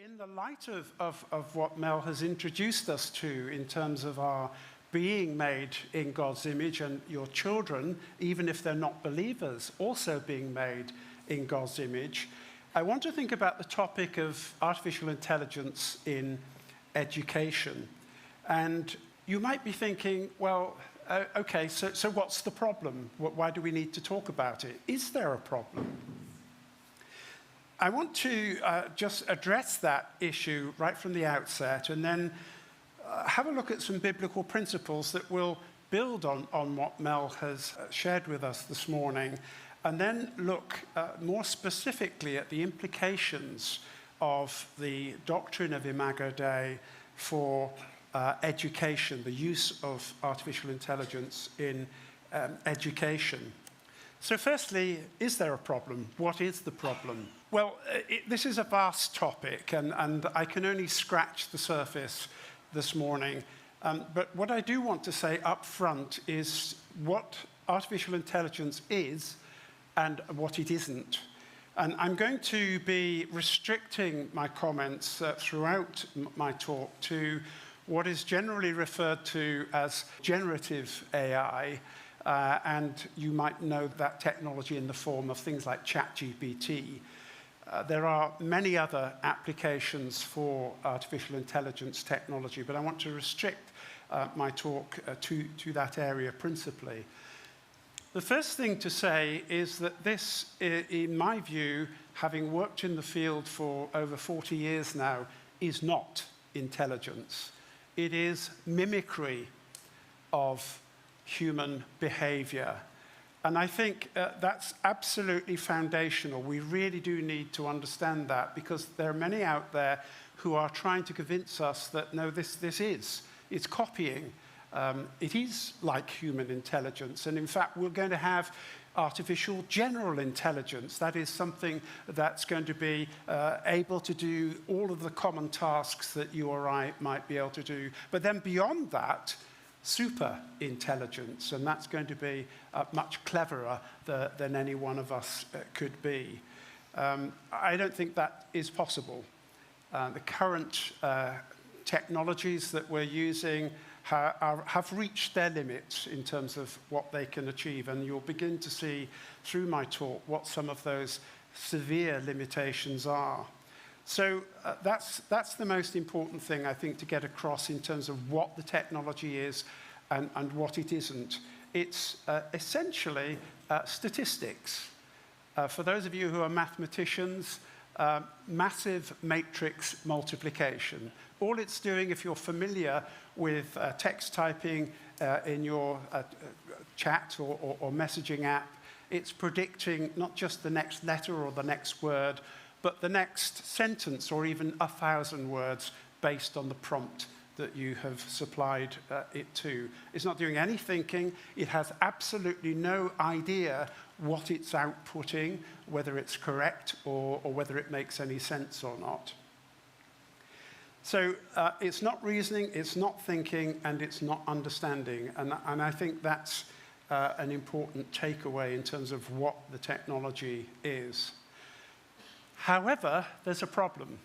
In the light of what Mel has introduced us to in terms of our being made in God's image and your children, even if they're not believers, also being made in God's image, I want to think about the topic of artificial intelligence in education. And you might be thinking, well, okay, so what's the problem? Why do we need to talk about it? Is there a problem? I want to just address that issue right from the outset and then have a look at some biblical principles that will build on what Mel has shared with us this morning, and then look more specifically at the implications of the doctrine of Imago Dei for education, the use of artificial intelligence in education. So firstly, is there a problem? What is the problem? Well, this is a vast topic, and I can only scratch the surface this morning. But what I do want to say up front is what artificial intelligence is and what it isn't. And I'm going to be restricting my comments throughout my talk to what is generally referred to as generative AI. And you might know that technology in the form of things like ChatGPT. There are many other applications for artificial intelligence technology, but I want to restrict my talk to that area principally. The first thing to say is that this, in my view, having worked in the field for over 40 years now, is not intelligence. It is mimicry of human behavior. And I think that's absolutely foundational. We really do need to understand that, because there are many out there who are trying to convince us that, no, it's copying. It is like human intelligence. And in fact, we're going to have artificial general intelligence. That is something that's going to be able to do all of the common tasks that you or I might be able to do. But then beyond that, super intelligence, and that's going to be much cleverer than any one of us could be. I don't think that is possible. The current technologies that we're using have reached their limits in terms of what they can achieve, and you'll begin to see through my talk what some of those severe limitations are. So that's the most important thing, I think, to get across in terms of what the technology is and what it isn't. It's essentially statistics. For those of you who are mathematicians, massive matrix multiplication. All it's doing, if you're familiar with text typing in your chat or messaging app, it's predicting not just the next letter or the next word, but the next sentence or even 1,000 words based on the prompt that you have supplied it to. It's not doing any thinking. It has absolutely no idea what it's outputting, whether it's correct or whether it makes any sense or not. So it's not reasoning, it's not thinking, and it's not understanding. And I think that's an important takeaway in terms of what the technology is. However, there's a problem.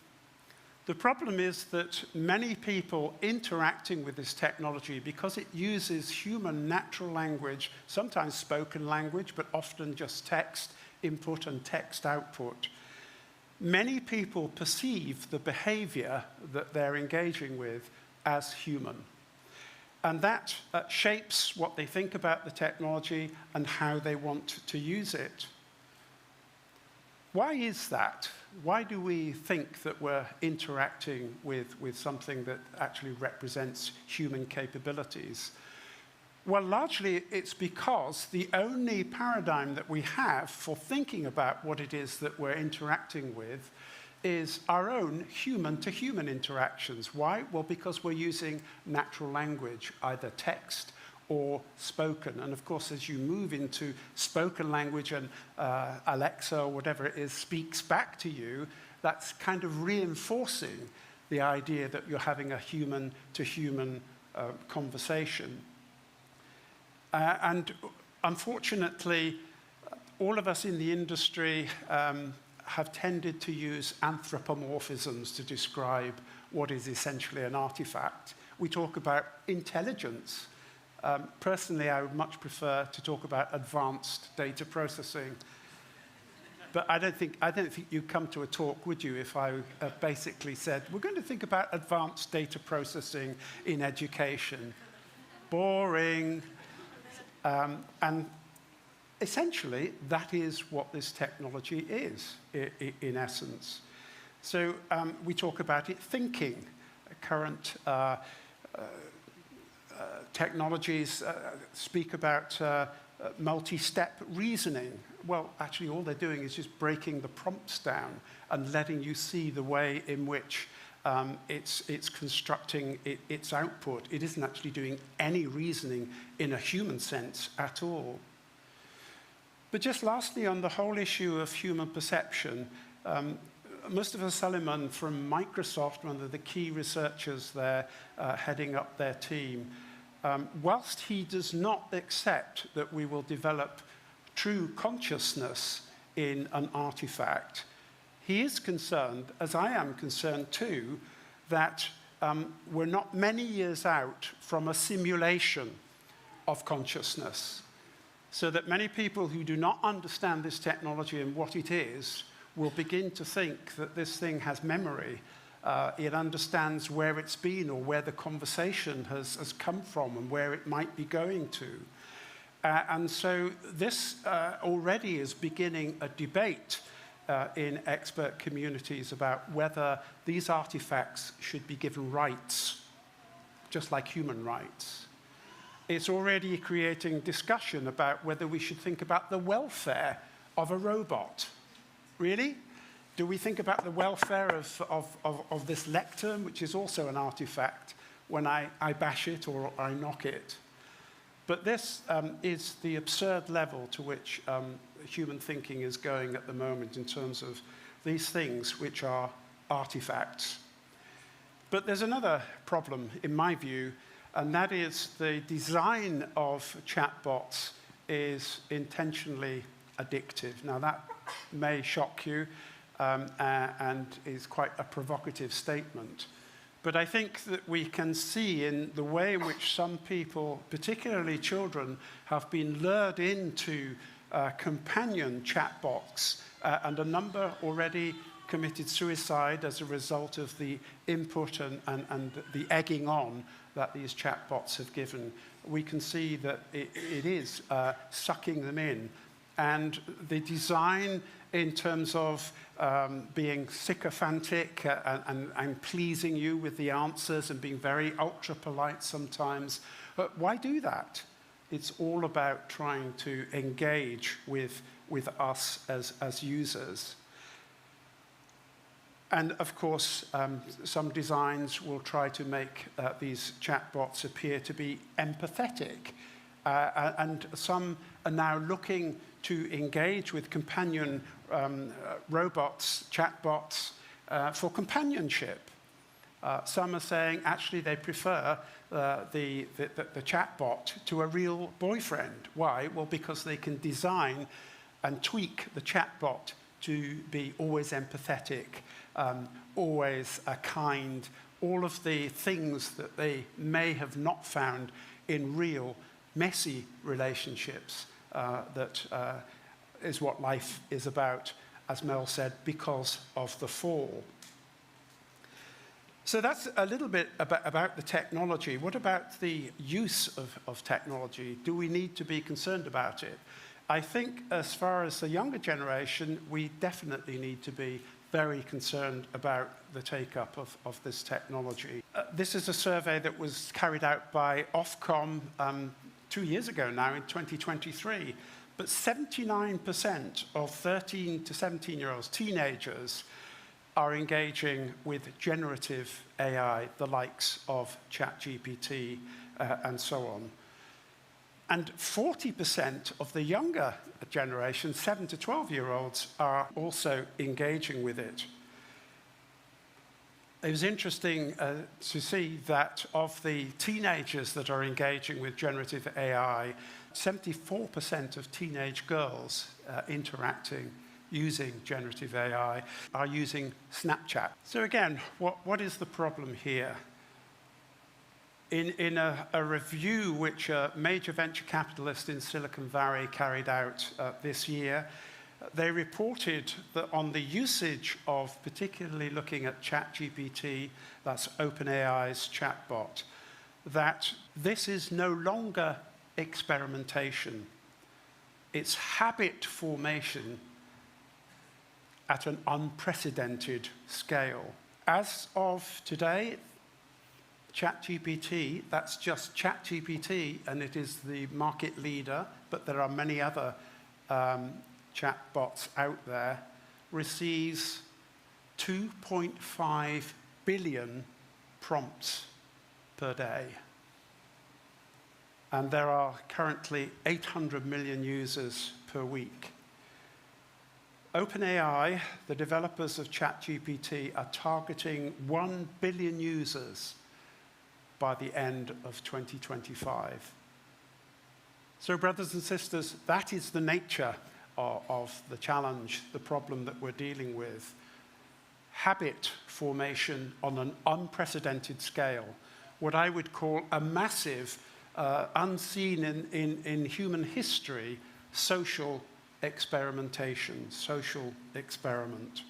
The problem is that many people interacting with this technology, because it uses human natural language, sometimes spoken language, but often just text input and text output, many people perceive the behavior that they're engaging with as human. And that shapes what they think about the technology and how they want to use it. Why is that? Why do we think that we're interacting with something that actually represents human capabilities? Well, largely it's because the only paradigm that we have for thinking about what it is that we're interacting with is our own human-to-human interactions. Why? Well, because we're using natural language, either text or spoken. And of course, as you move into spoken language and Alexa or whatever it is speaks back to you, that's kind of reinforcing the idea that you're having a human-to-human conversation. And unfortunately, all of us in the industry have tended to use anthropomorphisms to describe what is essentially an artifact. We talk about intelligence. Personally, I would much prefer to talk about advanced data processing. But I don't think you'd come to a talk, would you, if I basically said, we're going to think about advanced data processing in education. Boring. And essentially, that is what this technology is, in essence. So we talk about it thinking. Current technologies speak about multi-step reasoning. Well, actually, all they're doing is just breaking the prompts down and letting you see the way in which it's constructing its output. It isn't actually doing any reasoning in a human sense at all. But just lastly, on the whole issue of human perception, Mustafa Suleyman from Microsoft, one of the key researchers there heading up their team, whilst he does not accept that we will develop true consciousness in an artifact, he is concerned, as I am concerned too, that we're not many years out from a simulation of consciousness. So that many people who do not understand this technology and what it is will begin to think that this thing has memory. It understands where it's been or where the conversation has come from and where it might be going to. And so this already is beginning a debate in expert communities about whether these artifacts should be given rights, just like human rights. It's already creating discussion about whether we should think about the welfare of a robot. Really? Do we think about the welfare of this lectern, which is also an artifact, when I bash it or I knock it? But this is the absurd level to which human thinking is going at the moment in terms of these things which are artifacts. But there's another problem, in my view, and that is the design of chatbots is intentionally addictive. Now, that may shock you and is quite a provocative statement. But I think that we can see in the way in which some people, particularly children, have been lured into companion chatbots, and a number already committed suicide as a result of the input and the egging on that these chatbots have given. We can see that it is sucking them in. And the design in terms of being sycophantic and pleasing you with the answers and being very ultra-polite sometimes. But why do that? It's all about trying to engage with us as users. And of course, some designs will try to make these chatbots appear to be empathetic. And some are now looking to engage with companion robots, chatbots, for companionship. Some are saying actually they prefer the chatbot to a real boyfriend. Why? Well, because they can design and tweak the chatbot to be always empathetic, always kind, all of the things that they may have not found in real messy relationships. That is what life is about, as Mel said, because of the fall. So that's a little bit about the technology. What about the use of technology? Do we need to be concerned about it? I think as far as the younger generation, we definitely need to be very concerned about the take-up of this technology. This is a survey that was carried out by Ofcom 2 years ago now, in 2023. But 79% of 13 to 17-year-olds, teenagers, are engaging with generative AI, the likes of ChatGPT and so on. And 40% of the younger generation, 7 to 12-year-olds, are also engaging with it. It was interesting to see that of the teenagers that are engaging with generative AI, 74% of teenage girls interacting using generative AI are using Snapchat. So again, what is the problem here? In a review which a major venture capitalist in Silicon Valley carried out this year, they reported that on the usage of, particularly looking at ChatGPT, that's OpenAI's chatbot, that this is no longer experimentation. It's habit formation at an unprecedented scale. As of today, ChatGPT, that's just ChatGPT, and it is the market leader, but there are many other chatbots out there, receives 2.5 billion prompts per day. And there are currently 800 million users per week. OpenAI, the developers of ChatGPT, are targeting 1 billion users by the end of 2025. So, brothers and sisters, that is the nature of the challenge, the problem that we're dealing with. Habit formation on an unprecedented scale, what I would call a massive, unseen in human history, social experimentation, social experiment.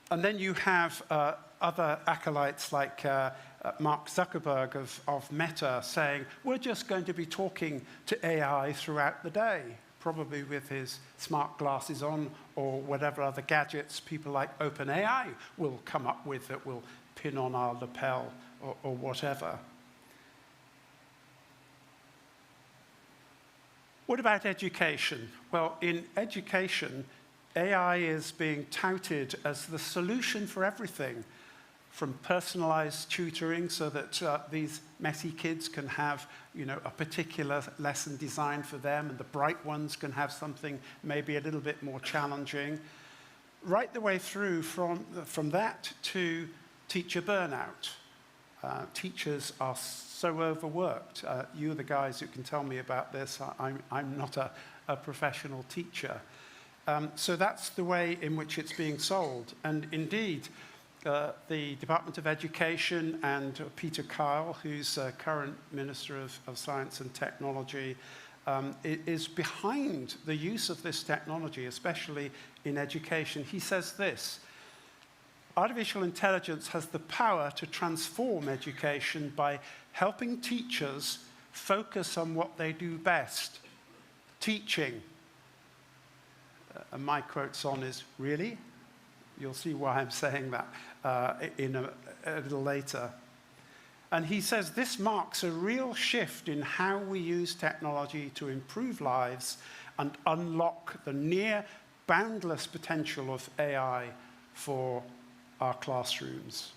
And then you have other acolytes like Mark Zuckerberg of Meta saying, we're just going to be talking to AI throughout the day, probably with his smart glasses on or whatever other gadgets people like OpenAI will come up with that will pin on our lapel or whatever. What about education? Well, in education, AI is being touted as the solution for everything, from personalized tutoring so that these messy kids can have, a particular lesson designed for them, and the bright ones can have something maybe a little bit more challenging, right the way through from that to teacher burnout. Teachers are so overworked. You are the guys who can tell me about this. I'm not a professional teacher. So that's the way in which it's being sold. And indeed, the Department of Education and Peter Kyle, who's current Minister of Science and Technology, is behind the use of this technology, especially in education. He says this: artificial intelligence has the power to transform education by helping teachers focus on what they do best, teaching. And my quote's on is, really? You'll see why I'm saying that in a little later. And he says this marks a real shift in how we use technology to improve lives and unlock the near boundless potential of AI for our classrooms.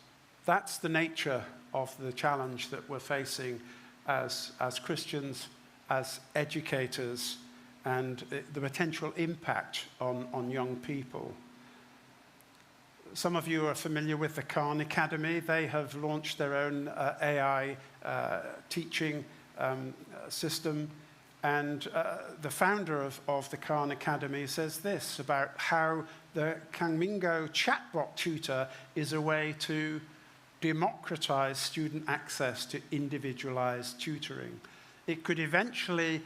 That's the nature of the challenge that we're facing as Christians, as educators, and the potential impact on young people. Some of you are familiar with the Khan Academy. They have launched their own AI teaching system. And the founder of the Khan Academy says this about how the Kangmingo chatbot tutor is a way to democratize student access to individualized tutoring. It could eventually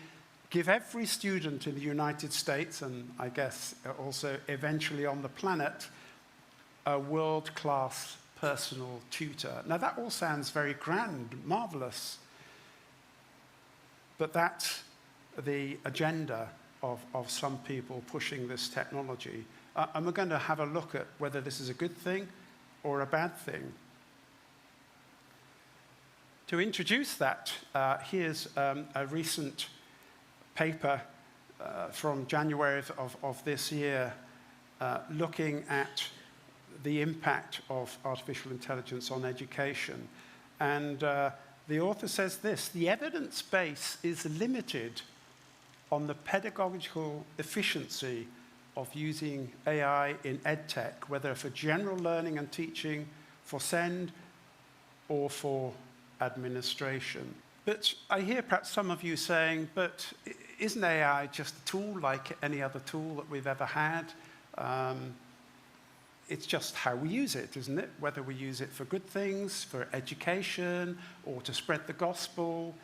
give every student in the United States, and I guess also eventually on the planet, a world-class personal tutor. Now that all sounds very grand, marvelous, but that's the agenda of some people pushing this technology. And we're going to have a look at whether this is a good thing or a bad thing. To introduce that, here's a recent paper from January of this year looking at the impact of artificial intelligence on education. And the author says this: the evidence base is limited on the pedagogical efficiency of using AI in EdTech, whether for general learning and teaching, for SEND, or for administration. But I hear perhaps some of you saying, but isn't AI just a tool like any other tool that we've ever had? It's just how we use it, isn't it? Whether we use it for good things, for education, or to spread the gospel.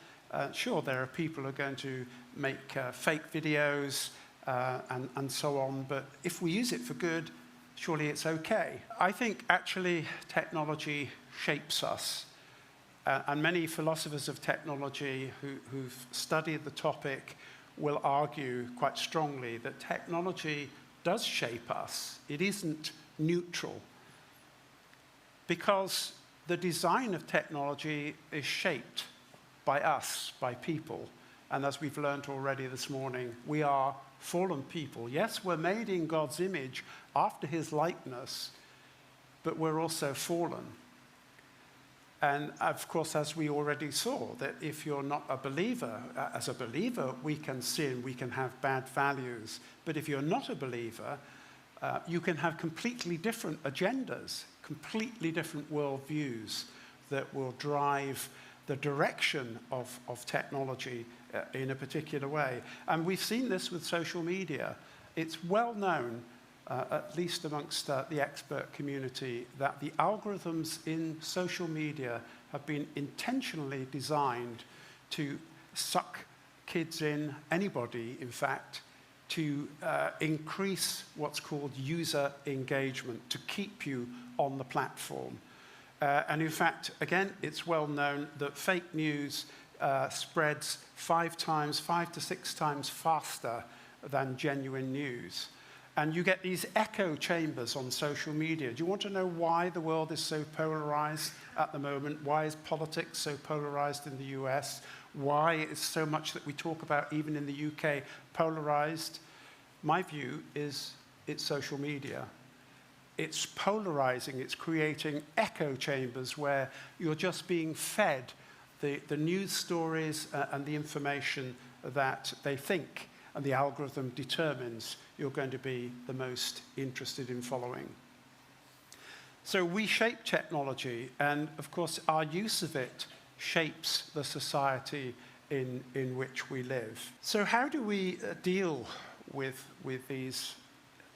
Sure, there are people who are going to make fake videos and so on, but if we use it for good, surely it's okay. I think actually technology shapes us. And many philosophers of technology who've studied the topic will argue quite strongly that technology does shape us. It isn't neutral. Because the design of technology is shaped by us, by people. And as we've learned already this morning, we are fallen people. Yes, we're made in God's image after his likeness, but we're also fallen. And of course, as we already saw, that if you're not a believer, as a believer, we can sin, we can have bad values. But if you're not a believer, you can have completely different agendas, completely different worldviews that will drive the direction of technology in a particular way. And we've seen this with social media. It's well known, at least amongst the expert community, that the algorithms in social media have been intentionally designed to suck kids in, anybody in fact, to increase what's called user engagement, to keep you on the platform. And in fact, again, it's well known that fake news spreads 5 to 6 times faster than genuine news. And you get these echo chambers on social media. Do you want to know why the world is so polarized at the moment? Why is politics so polarized in the US? Why is so much that we talk about, even in the UK, polarized? My view is it's social media. It's polarizing, it's creating echo chambers where you're just being fed the news stories and the information that they think and the algorithm determines you're going to be the most interested in following. So we shape technology, and of course our use of it shapes the society in which we live. So how do we deal with these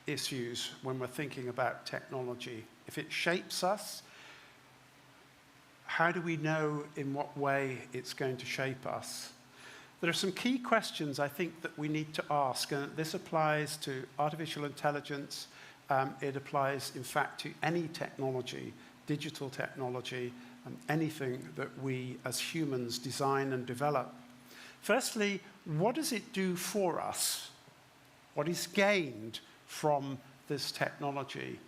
issues when we're thinking about technology? If it shapes us, how do we know in what way it's going to shape us? There are some key questions I think that we need to ask, and this applies to artificial intelligence. It applies, in fact, to any technology, digital technology, and anything that we as humans design and develop. Firstly, what does it do for us? What is gained from this technology?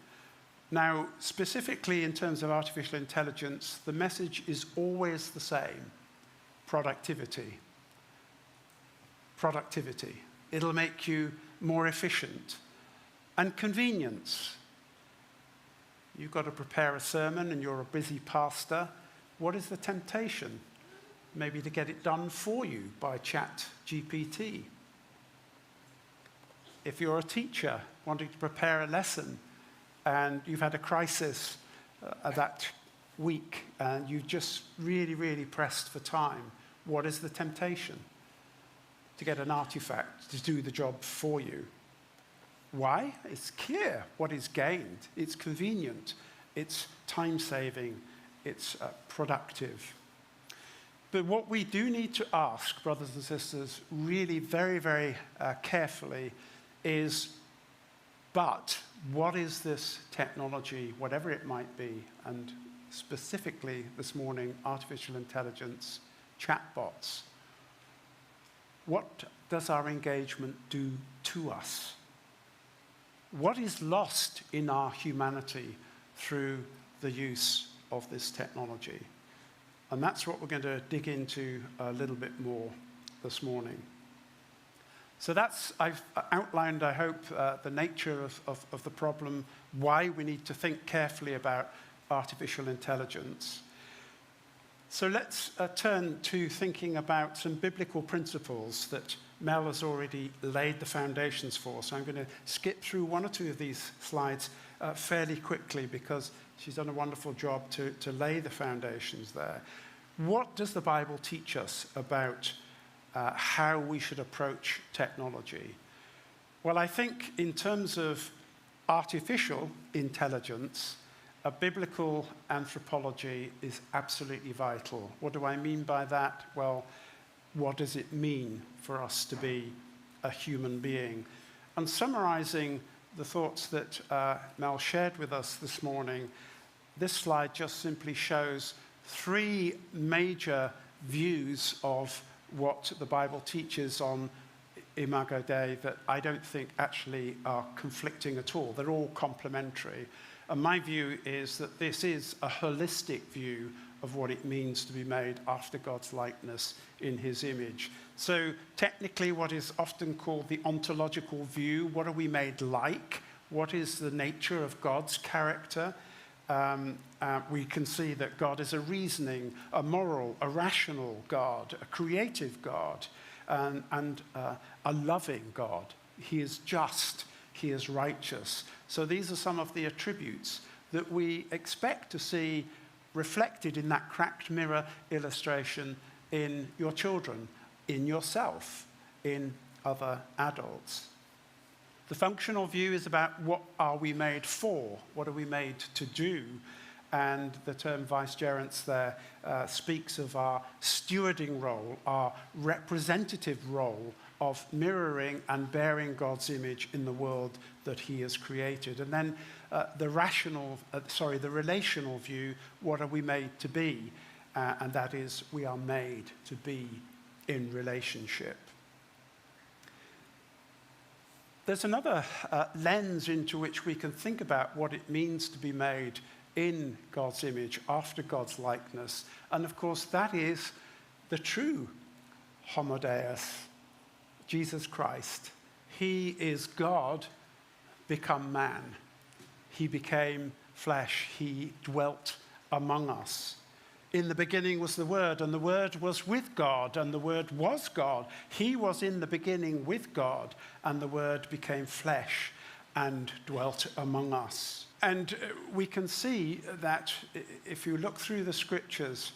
Now, specifically in terms of artificial intelligence, the message is always the same: productivity. Productivity. It'll make you more efficient. And convenience. You've got to prepare a sermon and you're a busy pastor. What is the temptation? Maybe to get it done for you by ChatGPT. If you're a teacher wanting to prepare a lesson and you've had a crisis that week and you've just really, really pressed for time, what is the temptation? To get an artifact to do the job for you. Why? It's clear what is gained. It's convenient. It's time-saving. It's productive. But what we do need to ask, brothers and sisters, really very, very carefully is, but what is this technology, whatever it might be, and specifically this morning, artificial intelligence, chatbots? What does our engagement do to us? What is lost in our humanity through the use of this technology? And that's what we're going to dig into a little bit more this morning. So I've outlined, I hope, the nature of the problem, why we need to think carefully about artificial intelligence. So let's turn to thinking about some biblical principles that Mel has already laid the foundations for. So I'm going to skip through 1 or 2 of these slides fairly quickly because she's done a wonderful job to lay the foundations there. What does the Bible teach us about how we should approach technology? Well, I think in terms of artificial intelligence, a biblical anthropology is absolutely vital. What do I mean by that? Well, what does it mean for us to be a human being? And summarizing the thoughts that Mel shared with us this morning, this slide just simply shows three major views of what the Bible teaches on Imago Dei that I don't think actually are conflicting at all. They're all complementary. And my view is that this is a holistic view of what it means to be made after God's likeness in his image. So technically what is often called the ontological view, what are we made like? What is the nature of God's character? We can see that God is a reasoning, a moral, a rational God, a creative God, and a loving God. He is just, he is righteous. So these are some of the attributes that we expect to see reflected in that cracked mirror illustration in your children, in yourself, in other adults. The functional view is about what are we made for? What are we made to do? And the term vicegerents there speaks of our stewarding role, our representative role of mirroring and bearing God's image in the world that he has created. And then the relational view, what are we made to be? And that is, we are made to be in relationship. There's another lens into which we can think about what it means to be made in God's image, after God's likeness. And of course, that is the true Homo Deus, Jesus Christ. He is God become man. He became flesh. He dwelt among us. In the beginning was the Word, and the Word was with God, and the Word was God. He was in the beginning with God, and the Word became flesh and dwelt among us. And we can see that if you look through the scriptures,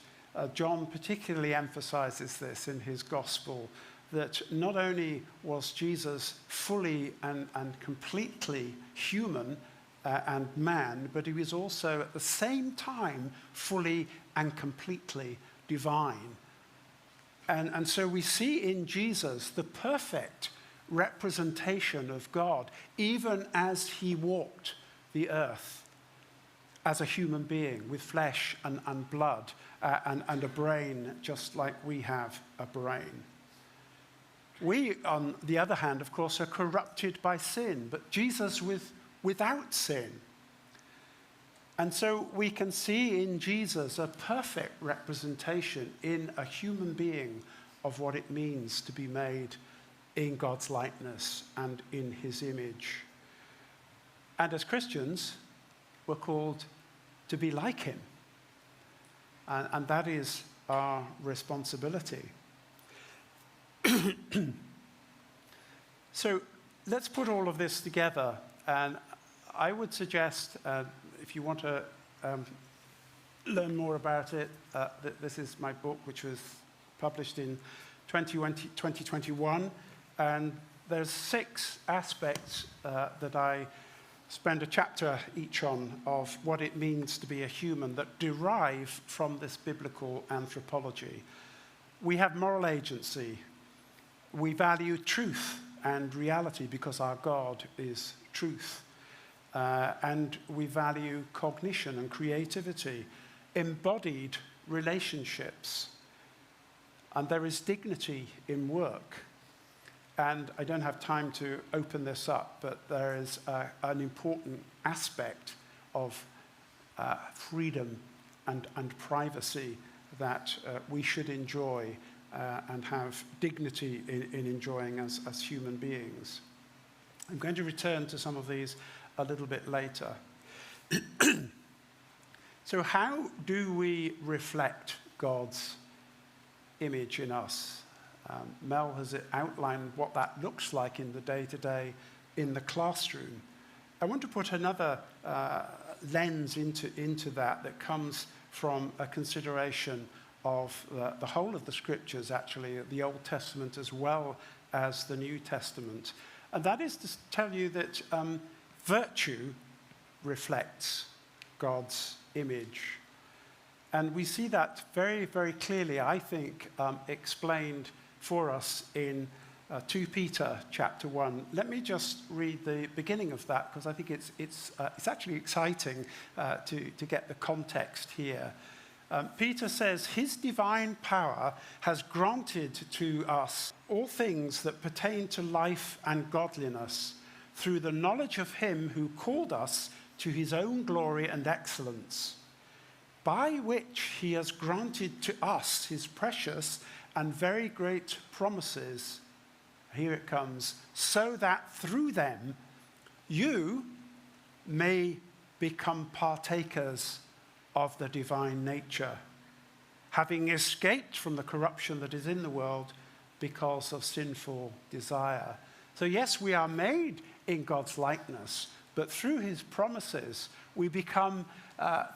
John particularly emphasizes this in his gospel, that not only was Jesus fully and completely human and man, but he was also at the same time fully and completely divine. And so we see in Jesus the perfect representation of God, even as he walked the earth as a human being with flesh and blood and a brain just like we have a brain. We, on the other hand, of course, are corrupted by sin, but Jesus without sin. And so we can see in Jesus a perfect representation in a human being of what it means to be made in God's likeness and in his image. And as Christians, we're called to be like him. And that is our responsibility. So let's put all of this together. And I would suggest, if you want to learn more about it, this is my book, which was published in 2021. And there's 6 aspects that I spend a chapter each on of what it means to be a human that derive from this biblical anthropology. We have moral agency. We value truth and reality because our God is truth. And we value cognition and creativity, embodied relationships. And there is dignity in work. And I don't have time to open this up, but there is an important aspect of freedom and privacy that we should enjoy and have dignity in enjoying as human beings. I'm going to return to some of these a little bit later. So how do we reflect God's image in us? Mel has outlined what that looks like in the day-to-day in the classroom. I want to put another lens into that comes from a consideration of the whole of the scriptures, actually, the Old Testament as well as the New Testament. And that is to tell you that virtue reflects God's image. And we see that very, very clearly, I think, explained for us in 2 Peter chapter 1. Let me just read the beginning of that, because I think it's actually exciting to get the context here. Peter says, "His divine power has granted to us all things that pertain to life and godliness through the knowledge of him who called us to his own glory and excellence, by which he has granted to us his precious and very great promises." Here it comes. "So that through them you may become partakers of the divine nature, having escaped from the corruption that is in the world because of sinful desire." So yes, we are made in God's likeness, but through his promises, we become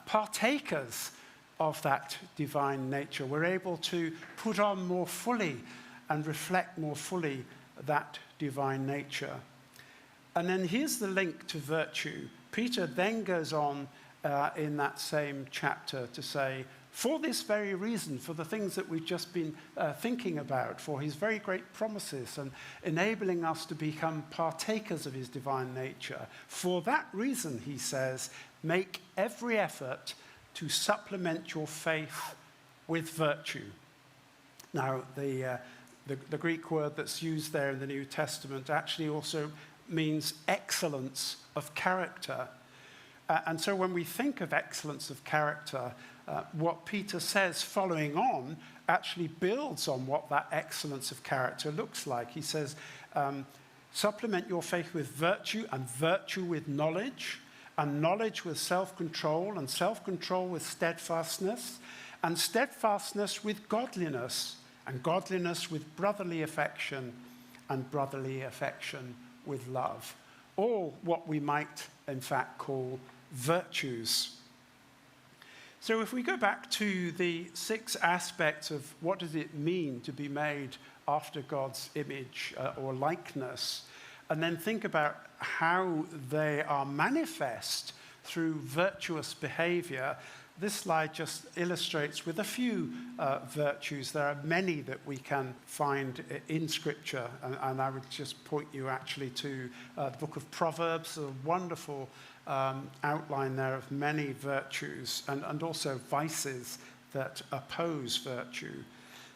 partakers of that divine nature. We're able to put on more fully and reflect more fully that divine nature. And then here's the link to virtue. Peter then goes on in that same chapter to say, for this very reason, for the things that we've just been thinking about, for his very great promises and enabling us to become partakers of his divine nature, for that reason, he says, make every effort to supplement your faith with virtue. Now, the Greek word that's used there in the New Testament actually also means excellence of character. And so when we think of excellence of character, what Peter says following on actually builds on what that excellence of character looks like. He says, supplement your faith with virtue, and virtue with knowledge, and knowledge with self-control, and self-control with steadfastness, and steadfastness with godliness, and godliness with brotherly affection, and brotherly affection with love. All what we might, in fact, call virtues. So if we go back to the 6 aspects of what does it mean to be made after God's image or likeness, and then think about how they are manifest through virtuous behavior, this slide just illustrates with a few virtues. There are many that we can find in Scripture, and I would just point you actually to the book of Proverbs, a wonderful outline there of many virtues and also vices that oppose virtue.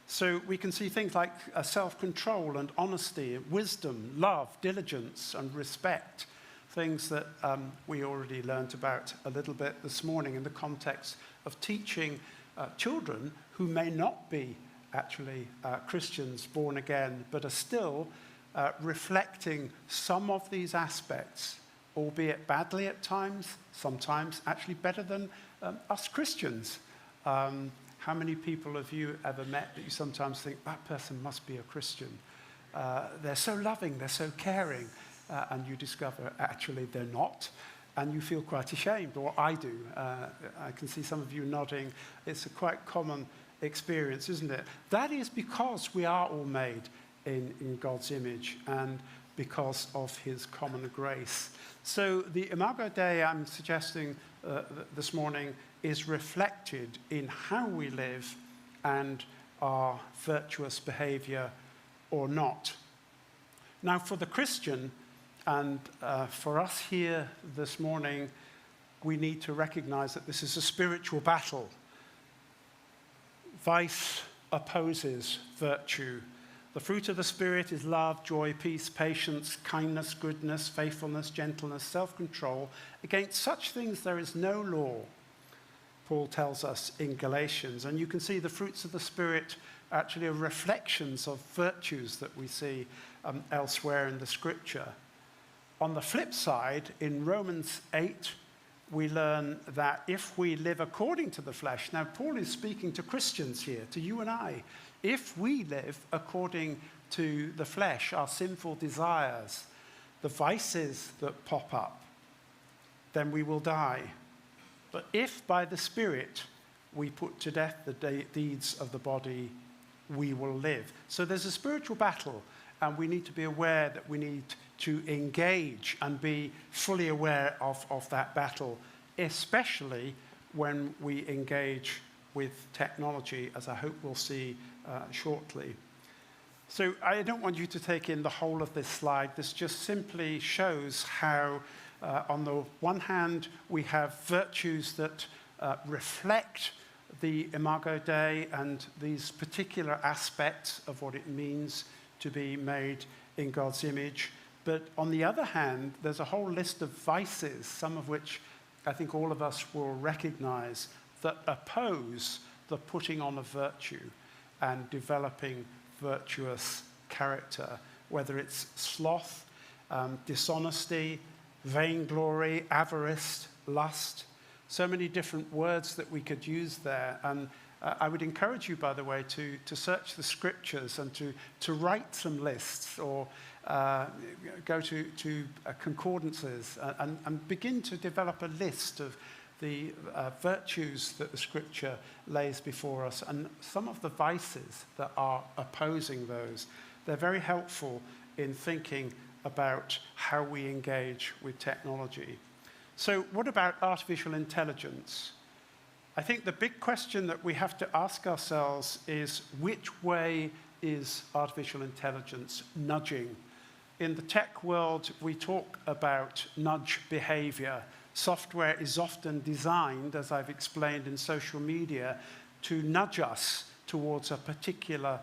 So we can see things like self-control and honesty, wisdom, love, diligence, and respect. Things that we already learnt about a little bit this morning in the context of teaching children who may not be actually Christians born again, but are still reflecting some of these aspects, albeit badly at times, sometimes actually better than us Christians. How many people have you ever met that you sometimes think, that person must be a Christian? They're so loving, they're so caring. And you discover actually they're not, and you feel quite ashamed, or I do. I can see some of you nodding. It's a quite common experience, isn't it? That is because we are all made in God's image and because of his common grace. So the Imago Dei I'm suggesting this morning is reflected in how we live and our virtuous behavior or not. Now, for the Christian, and for us here this morning, we need to recognize that this is a spiritual battle. Vice opposes virtue. The fruit of the Spirit is love, joy, peace, patience, kindness, goodness, faithfulness, gentleness, self-control. Against such things there is no law, Paul tells us in Galatians. And you can see the fruits of the Spirit actually are reflections of virtues that we see elsewhere in the Scripture. On the flip side, in Romans 8, we learn that if we live according to the flesh, now Paul is speaking to Christians here, to you and I, if we live according to the flesh, our sinful desires, the vices that pop up, then we will die. But if by the Spirit we put to death the deeds of the body, we will live. So there's a spiritual battle, and we need to be aware that we need to engage and be fully aware of that battle, especially when we engage with technology, as I hope we'll see shortly. So I don't want you to take in the whole of this slide. This just simply shows how, on the one hand, we have virtues that reflect the Imago Dei and these particular aspects of what it means to be made in God's image. But on the other hand, there's a whole list of vices, some of which I think all of us will recognize, that oppose the putting on of virtue and developing virtuous character, whether it's sloth, dishonesty, vainglory, avarice, lust. So many different words that we could use there. And I would encourage you, by the way, to search the scriptures and to write some lists, or go to concordances and begin to develop a list of the virtues that the scripture lays before us and some of the vices that are opposing those. They're very helpful in thinking about how we engage with technology. So what about artificial intelligence? I think the big question that we have to ask ourselves is, which way is artificial intelligence nudging? In the tech world, we talk about nudge behavior. Software is often designed, as I've explained in social media, to nudge us towards a particular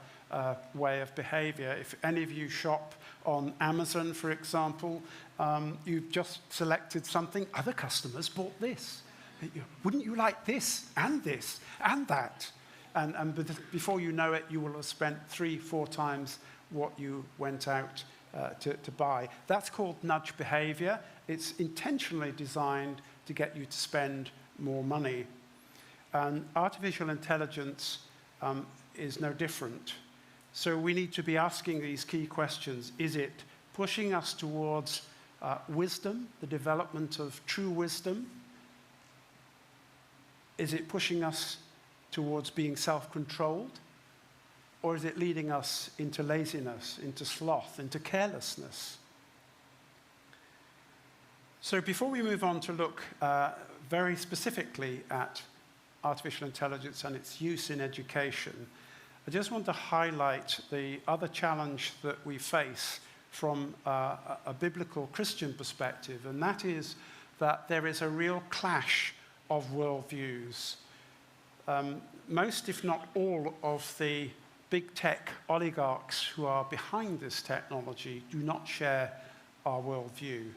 way of behavior. If any of you shop on Amazon, for example, you've just selected something, other customers bought this. Wouldn't you like this and that? And before you know it, you will have spent 3-4 times what you went out to buy. That's called nudge behavior. It's intentionally designed to get you to spend more money. And artificial intelligence is no different. So we need to be asking these key questions. Is it pushing us towards wisdom, the development of true wisdom? Is it pushing us towards being self-controlled? Or is it leading us into laziness, into sloth, into carelessness? So before we move on to look very specifically at artificial intelligence and its use in education, I just want to highlight the other challenge that we face from a biblical Christian perspective, and that is that there is a real clash of worldviews. Most, if not all, of the big tech oligarchs who are behind this technology do not share our worldview.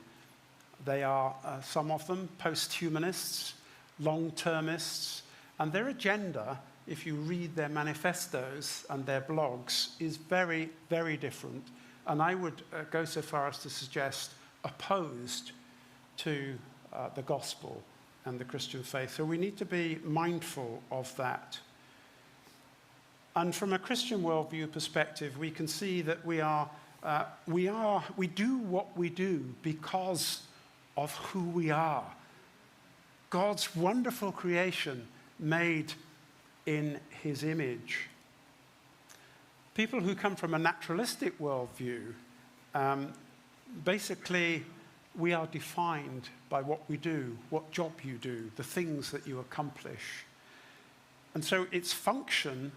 They are, some of them, post-humanists, long-termists, and their agenda, if you read their manifestos and their blogs, is very, very different. And I would go so far as to suggest opposed to the gospel and the Christian faith. So we need to be mindful of that. And from a Christian worldview perspective, we can see that we do what we do because of who we are. God's wonderful creation made in his image. People who come from a naturalistic worldview, basically, we are defined by what we do, what job you do, the things that you accomplish. And so it's function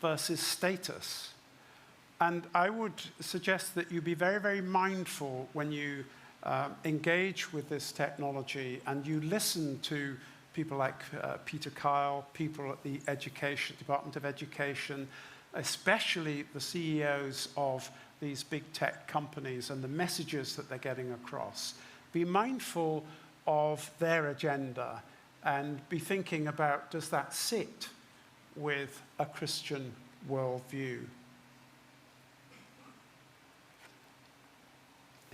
versus status. And I would suggest that you be very, very mindful when you engage with this technology and you listen to people like Peter Kyle, people at the Department of Education, especially the CEOs of these big tech companies and the messages that they're getting across. Be mindful of their agenda and be thinking about, does that sit with a Christian worldview?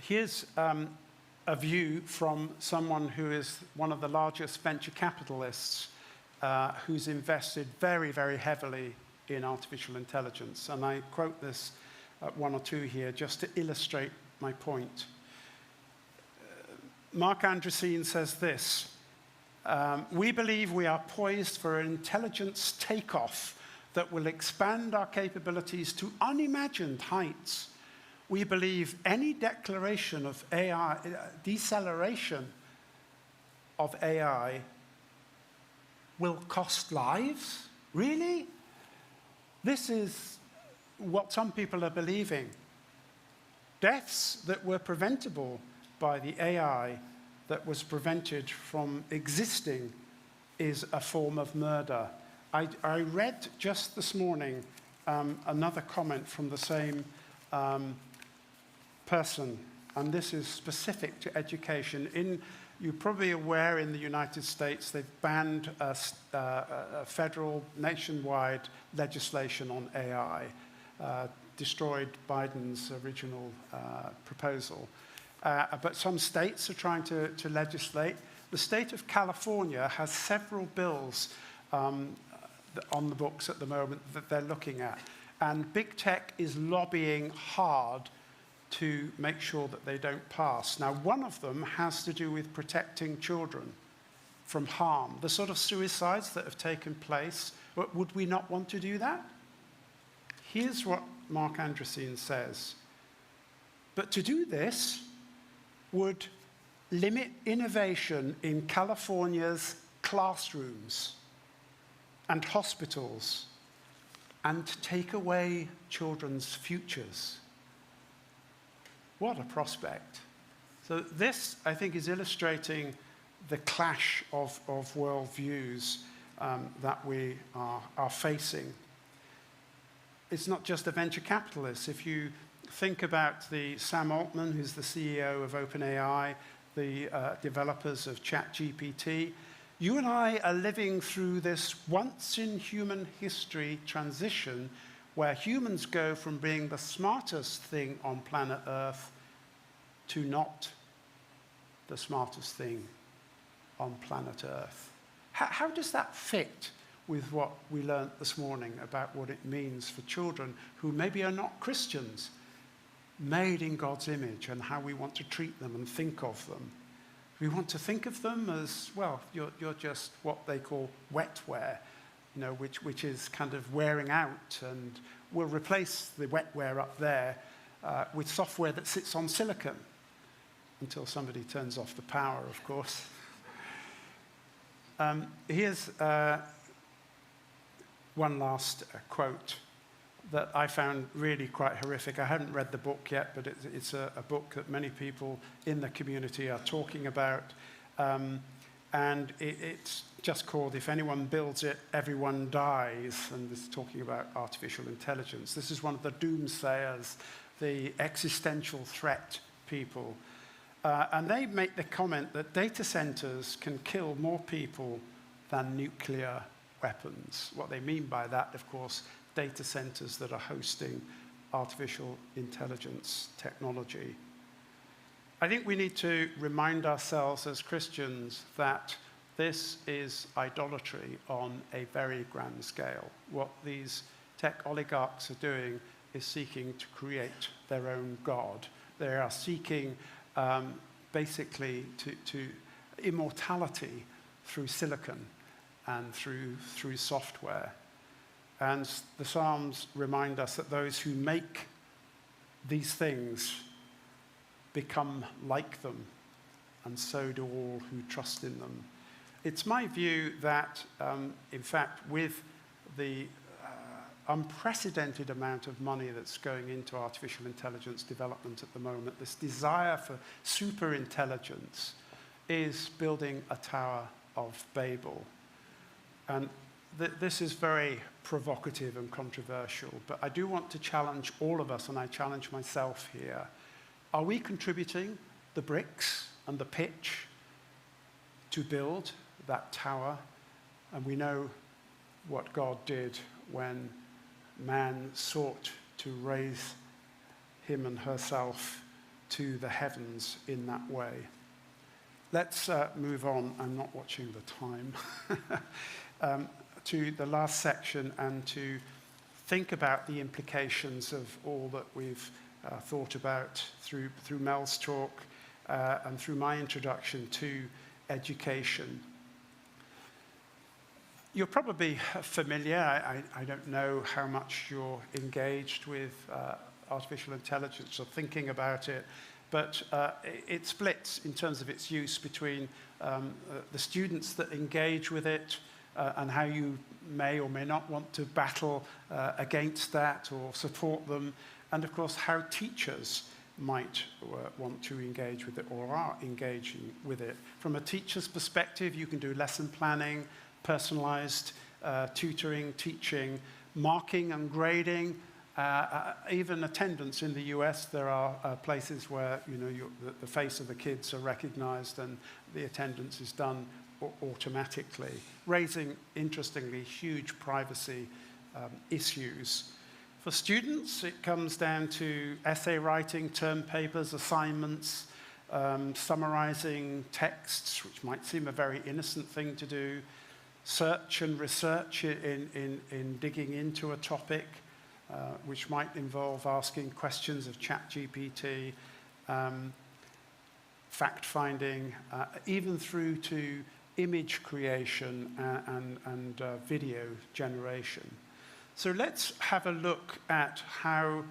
Here's a view from someone who is one of the largest venture capitalists who's invested very, very heavily in artificial intelligence. And I quote this one or two here just to illustrate my point. Mark Andreessen says this: We believe we are poised for an intelligence takeoff that will expand our capabilities to unimagined heights. We believe any declaration of AI, deceleration of AI, will cost lives? Really? This is what some people are believing. Deaths that were preventable by the AI that was prevented from existing is a form of murder. I read just this morning another comment from the same person, and this is specific to education. You're probably aware in the United States they've banned a federal nationwide legislation on AI, destroyed Biden's original proposal. But some states are trying to legislate. The state of California has several bills on the books at the moment that they're looking at. And big tech is lobbying hard to make sure that they don't pass. Now, one of them has to do with protecting children from harm. The sort of suicides that have taken place, would we not want to do that? Here's what Mark Andreessen says. But to do this would limit innovation in California's classrooms and hospitals and take away children's futures. What a prospect. So this, I think, is illustrating the clash of worldviews that we are facing. It's not just the venture capitalists. If you think about the Sam Altman, who's the CEO of OpenAI, the developers of ChatGPT, you and I are living through this once in human history transition where humans go from being the smartest thing on planet Earth to not the smartest thing on planet Earth. How does that fit with what we learned this morning about what it means for children who maybe are not Christians, made in God's image, and how we want to treat them and think of them? We want to think of them as, well, you're just what they call wetware, which is kind of wearing out, and we'll replace the wetware up there with software that sits on silicon until somebody turns off the power, of course. Here's one last quote that I found really quite horrific. I haven't read the book yet, but it's a book that many people in the community are talking about. And it's just called If Anyone Builds It, Everyone Dies. And it's talking about artificial intelligence. This is one of the doomsayers, the existential threat people. And they make the comment that data centers can kill more people than nuclear weapons. What they mean by that, of course, data centers that are hosting artificial intelligence technology. I think we need to remind ourselves as Christians that this is idolatry on a very grand scale. What these tech oligarchs are doing is seeking to create their own God. They are seeking basically to immortality through silicon and through software. And the Psalms remind us that those who make these things become like them, and so do all who trust in them. It's my view that, in fact, with the unprecedented amount of money that's going into artificial intelligence development at the moment, this desire for super intelligence is building a Tower of Babel. And this is very provocative and controversial, but I do want to challenge all of us, and I challenge myself here. Are we contributing the bricks and the pitch to build that tower? And we know what God did when man sought to raise him and herself to the heavens in that way. Let's move on. I'm not watching the time. To the last section, and to think about the implications of all that we've thought about through Mel's talk and through my introduction to education. You're probably familiar, I don't know how much you're engaged with artificial intelligence or thinking about it, but it splits in terms of its use between the students that engage with it and how you may or may not want to battle against that or support them, and of course how teachers might want to engage with it or are engaging with it. From a teacher's perspective, you can do lesson planning, personalized tutoring, teaching, marking and grading, even attendance. In the US, there are places where the face of the kids are recognized and the attendance is done automatically, raising, interestingly, huge privacy issues. For students, it comes down to essay writing, term papers, assignments, summarizing texts, which might seem a very innocent thing to do, search and research in digging into a topic, which might involve asking questions of ChatGPT, fact-finding, even through to image creation and video generation. So let's have a look at how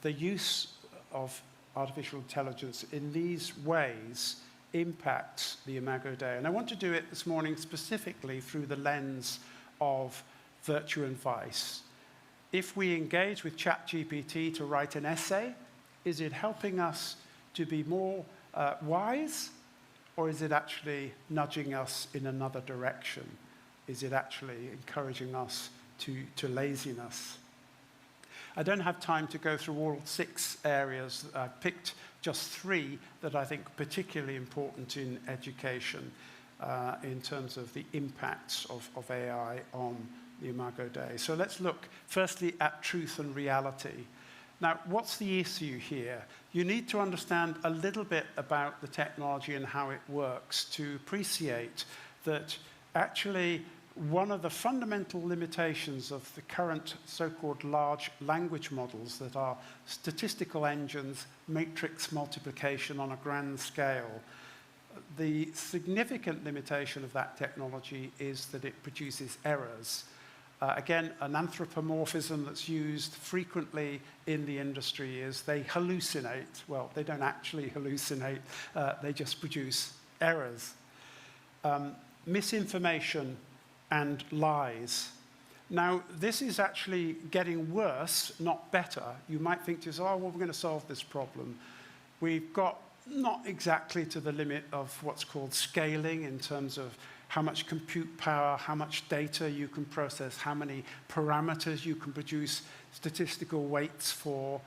the use of artificial intelligence in these ways impacts the Imago Dei. And I want to do it this morning specifically through the lens of virtue and vice. If we engage with ChatGPT to write an essay, is it helping us to be more wise, or is it actually nudging us in another direction? Is it actually encouraging us to laziness? I don't have time to go through all 6 areas. I've picked just 3 that I think are particularly important in education in terms of the impacts of AI on the Imago Dei. So let's look firstly at truth and reality. Now, what's the issue here? You need to understand a little bit about the technology and how it works to appreciate that actually one of the fundamental limitations of the current so-called large language models that are statistical engines, matrix multiplication on a grand scale, the significant limitation of that technology is that it produces errors. Again, an anthropomorphism that's used frequently in the industry is they hallucinate. Well, they don't actually hallucinate, they just produce errors. Misinformation and lies. Now, this is actually getting worse, not better. You might think to yourself, oh, well, we're going to solve this problem. We've got not exactly to the limit of what's called scaling in terms of how much compute power, how much data you can process, how many parameters you can produce statistical weights for.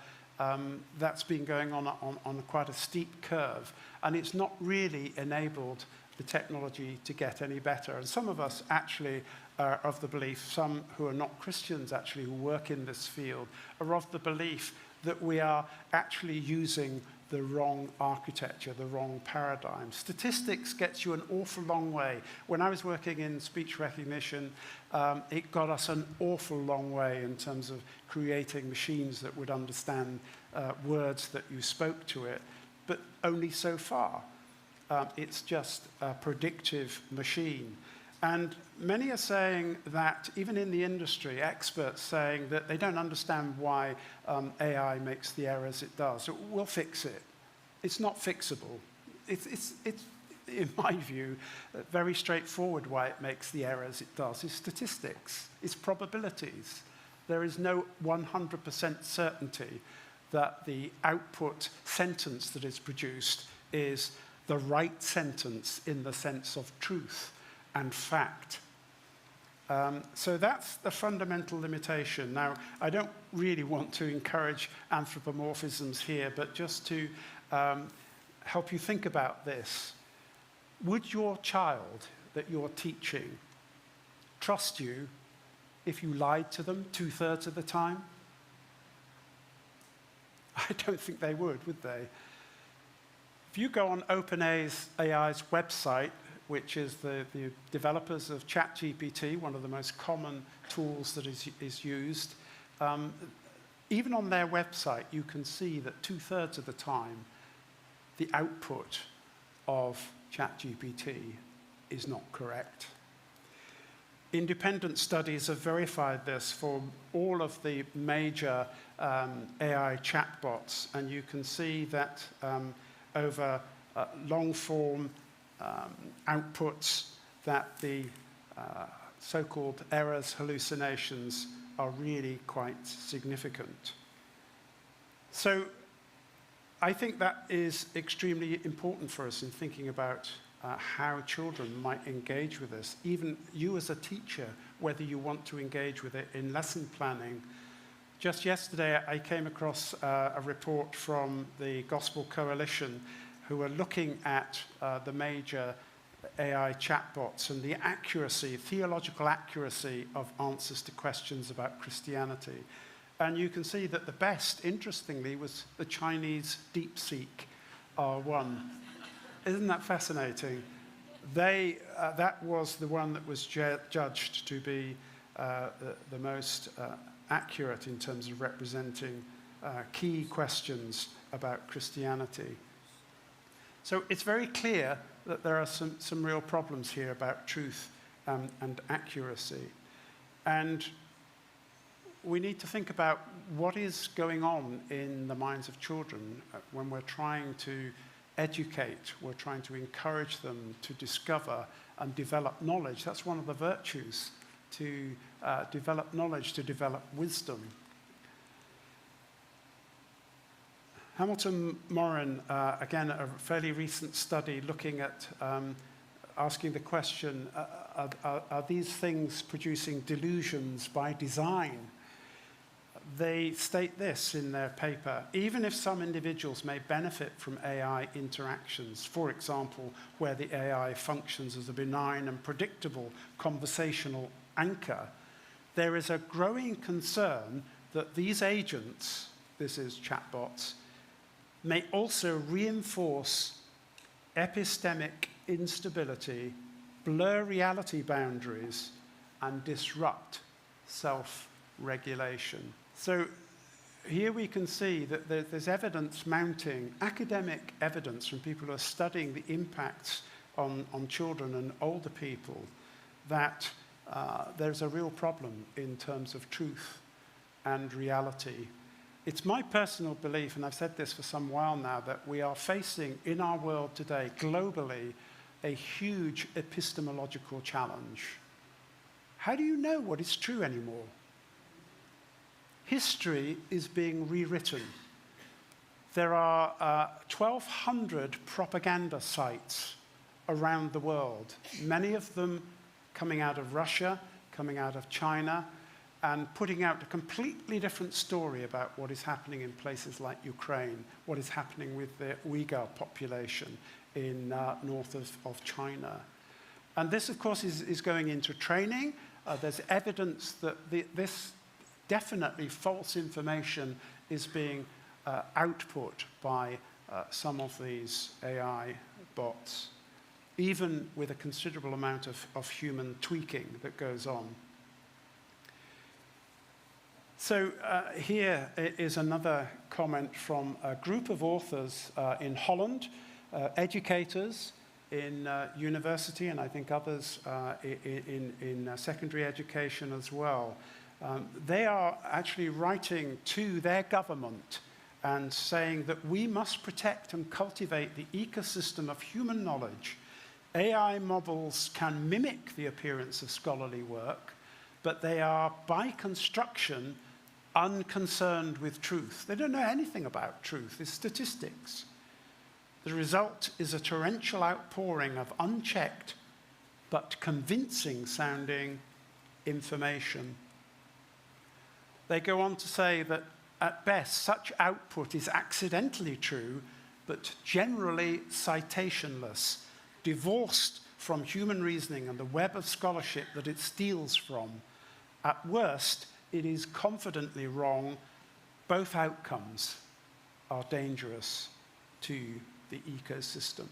That's been going on quite a steep curve. And it's not really enabled the technology to get any better. And some of us actually are of the belief, some who are not Christians actually who work in this field, are of the belief that we are actually using the wrong architecture, the wrong paradigm. Statistics gets you an awful long way. When I was working in speech recognition, it got us an awful long way in terms of creating machines that would understand words that you spoke to it, but only so far. It's just a predictive machine. And many are saying that, even in the industry, experts saying that they don't understand why AI makes the errors it does. So we'll fix it. It's not fixable. It's in my view, very straightforward why it makes the errors it does. It's statistics. It's probabilities. There is no 100% certainty that the output sentence that is produced is the right sentence in the sense of truth and fact. So that's the fundamental limitation. Now, I don't really want to encourage anthropomorphisms here, but just to help you think about this. Would your child that you're teaching trust you if you lied to them 2/3 of the time? I don't think they would they? If you go on OpenAI's website, which is the developers of ChatGPT, one of the most common tools that is used, even on their website, you can see that 2/3 of the time, the output of ChatGPT is not correct. independent studies have verified this for all of the major AI chatbots, and you can see that over long-form outputs that the so-called errors, hallucinations are really quite significant. So I think that is extremely important for us in thinking about how children might engage with this. Even you as a teacher, whether you want to engage with it in lesson planning. Just yesterday, I came across a report from the Gospel Coalition who are looking at the major AI chatbots and the accuracy, theological accuracy of answers to questions about Christianity. And you can see that the best, interestingly, was the Chinese DeepSeek R1. Isn't that fascinating? That was the one that was judged to be the most accurate in terms of representing key questions about Christianity. So it's very clear that there are some real problems here about truth and accuracy. And we need to think about what is going on in the minds of children when we're trying to educate, we're trying to encourage them to discover and develop knowledge. That's one of the virtues, to develop knowledge, to develop wisdom. Hamilton Morin, again, a fairly recent study looking at asking the question, are these things producing delusions by design? They state this in their paper: even if some individuals may benefit from AI interactions, for example, where the AI functions as a benign and predictable conversational anchor, there is a growing concern that these agents, this is chatbots, may also reinforce epistemic instability, blur reality boundaries, and disrupt self-regulation. So here we can see that there's evidence mounting, academic evidence from people who are studying the impacts on children and older people, that there's a real problem in terms of truth and reality. It's my personal belief, and I've said this for some while now, that we are facing in our world today, globally, a huge epistemological challenge. How do you know what is true anymore? History is being rewritten. There are 1,200 propaganda sites around the world, many of them coming out of Russia, coming out of China, and putting out a completely different story about what is happening in places like Ukraine, what is happening with the Uyghur population in north of China. And this, of course, is going into training. There's evidence that this definitely false information is being output by some of these AI bots, even with a considerable amount of human tweaking that goes on. So here is another comment from a group of authors in Holland, educators in university, and I think others in secondary education as well. They are actually writing to their government and saying that we must protect and cultivate the ecosystem of human knowledge. AI models can mimic the appearance of scholarly work, but they are, by construction, unconcerned with truth. They don't know anything about truth. It's statistics. The result is a torrential outpouring of unchecked but convincing sounding information. They go on to say that at best, such output is accidentally true, but generally citationless, divorced from human reasoning and the web of scholarship that it steals from. At worst, it is confidently wrong. Both outcomes are dangerous to the ecosystem.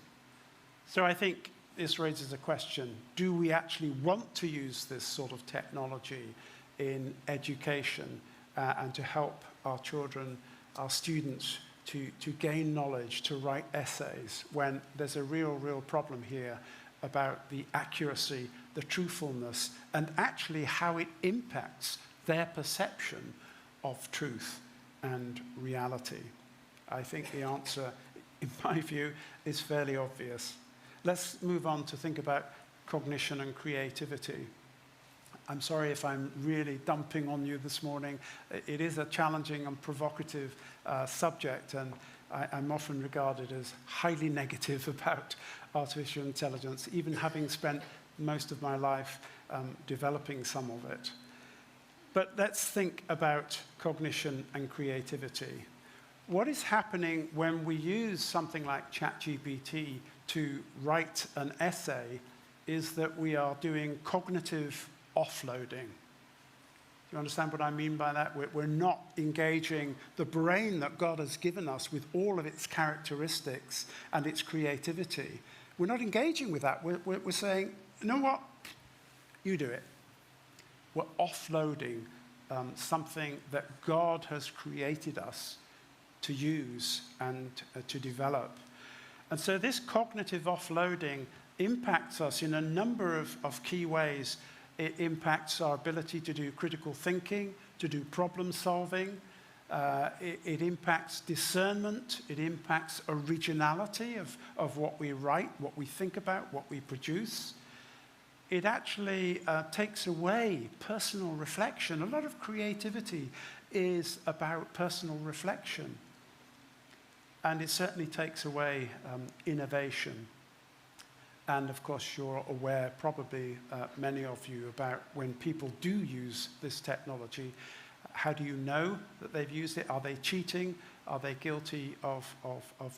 So I think this raises a question: do we actually want to use this sort of technology in education and to help our children, our students, to gain knowledge, to write essays, when there's a real problem here about the accuracy, the truthfulness, and actually how it impacts their perception of truth and reality? I think the answer, in my view, is fairly obvious. Let's move on to think about cognition and creativity. I'm sorry if I'm really dumping on you this morning. It is a challenging and provocative subject, and I'm often regarded as highly negative about artificial intelligence, even having spent most of my life developing some of it. But let's think about cognition and creativity. What is happening when we use something like ChatGPT to write an essay is that we are doing cognitive offloading. Do you understand what I mean by that? We're not engaging the brain that God has given us with all of its characteristics and its creativity. We're not engaging with that. We're saying, you know what? You do it. We're offloading something that God has created us to use and to develop. And so this cognitive offloading impacts us in a number of key ways. It impacts our ability to do critical thinking, to do problem solving. It impacts discernment. It impacts originality of what we write, what we think about, what we produce. It actually takes away personal reflection. A lot of creativity is about personal reflection. And it certainly takes away innovation. And of course, you're aware, probably many of you, about when people do use this technology, how do you know that they've used it? Are they cheating? Are they guilty of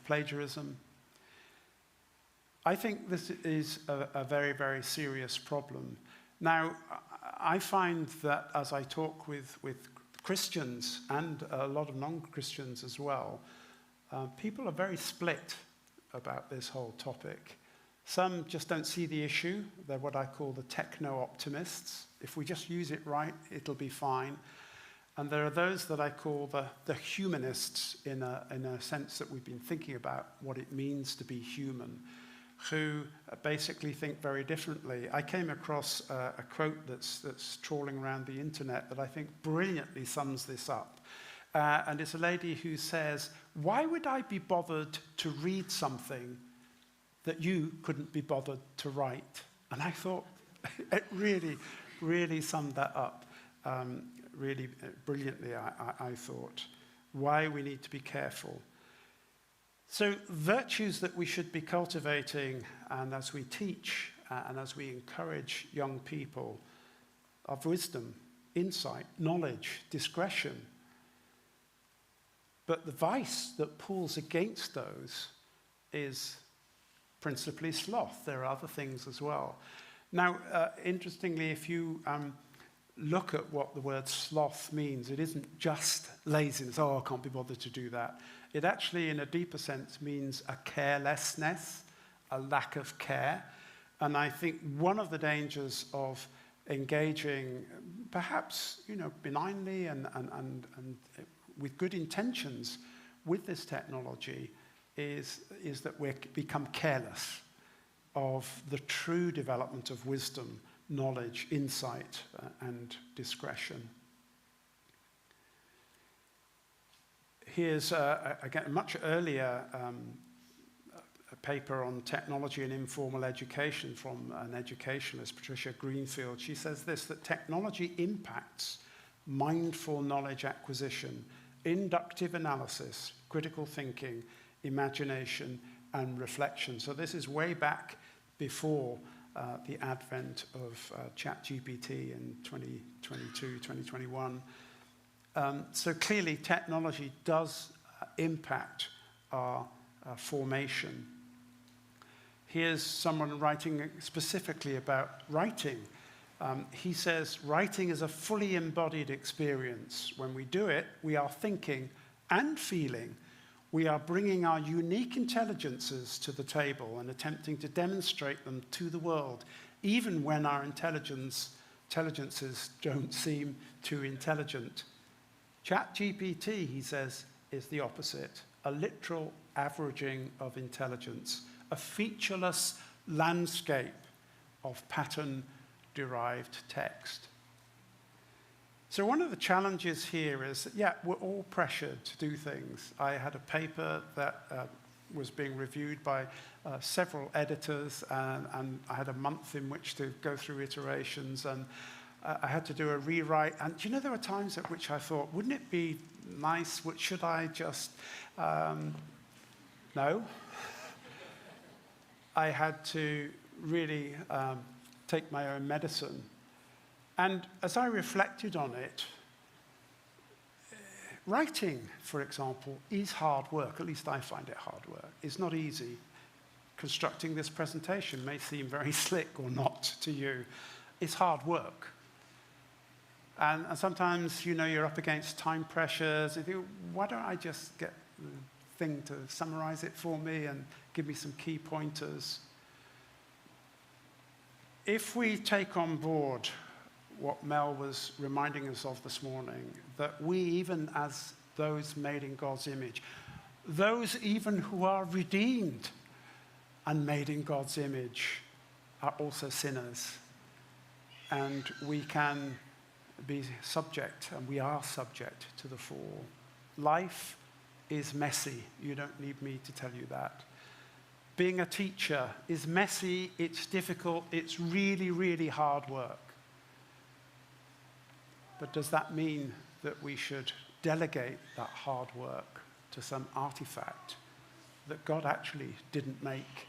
plagiarism? I think this is a very, very serious problem. Now, I find that as I talk with Christians and a lot of non-Christians as well, people are very split about this whole topic. Some just don't see the issue. They're what I call the techno-optimists. If we just use it right, it'll be fine. And there are those that I call the humanists in a sense that we've been thinking about what it means to be human, who basically think very differently. I came across a quote that's trawling around the internet that I think brilliantly sums this up. And it's a lady who says, "Why would I be bothered to read something that you couldn't be bothered to write?" And I thought it really, really summed that up really brilliantly, I thought. Why we need to be careful. So virtues that we should be cultivating, and as we teach and as we encourage young people, of wisdom, insight, knowledge, discretion. But the vice that pulls against those is principally sloth. There are other things as well. Now, interestingly, if you look at what the word sloth means, it isn't just laziness. Oh, I can't be bothered to do that. It actually, in a deeper sense, means a carelessness, a lack of care. And I think one of the dangers of engaging, perhaps, benignly and with good intentions with this technology, is that we become careless of the true development of wisdom, knowledge, insight, and discretion. Here's, again, a much earlier a paper on technology and informal education from an educationalist, Patricia Greenfield. She says this, that technology impacts mindful knowledge acquisition, inductive analysis, critical thinking, imagination, and reflection. So this is way back before the advent of ChatGPT in 2022, 2021. So clearly technology does impact our formation. Here's someone writing specifically about writing. He says, writing is a fully embodied experience. When we do it, we are thinking and feeling. We are bringing our unique intelligences to the table and attempting to demonstrate them to the world, even when our intelligences don't seem too intelligent. ChatGPT, he says, is the opposite, a literal averaging of intelligence, a featureless landscape of pattern-derived text. So one of the challenges here is that, yeah, we're all pressured to do things. I had a paper that was being reviewed by several editors, and I had a month in which to go through iterations, and I had to do a rewrite. And do you know, there were times at which I thought, wouldn't it be nice, should I just, no. I had to really take my own medicine. And as I reflected on it, writing, for example, is hard work. At least I find it hard work. It's not easy. Constructing this presentation may seem very slick or not to you. It's hard work. And sometimes, you're up against time pressures. You think, why don't I just get the thing to summarize it for me and give me some key pointers? If we take on board what Mel was reminding us of this morning, that we, even as those made in God's image, those even who are redeemed and made in God's image, are also sinners. And we can be subject, and we are subject to the fall. Life is messy. You don't need me to tell you that. Being a teacher is messy, it's difficult, it's really, really hard work. But does that mean that we should delegate that hard work to some artifact that God actually didn't make?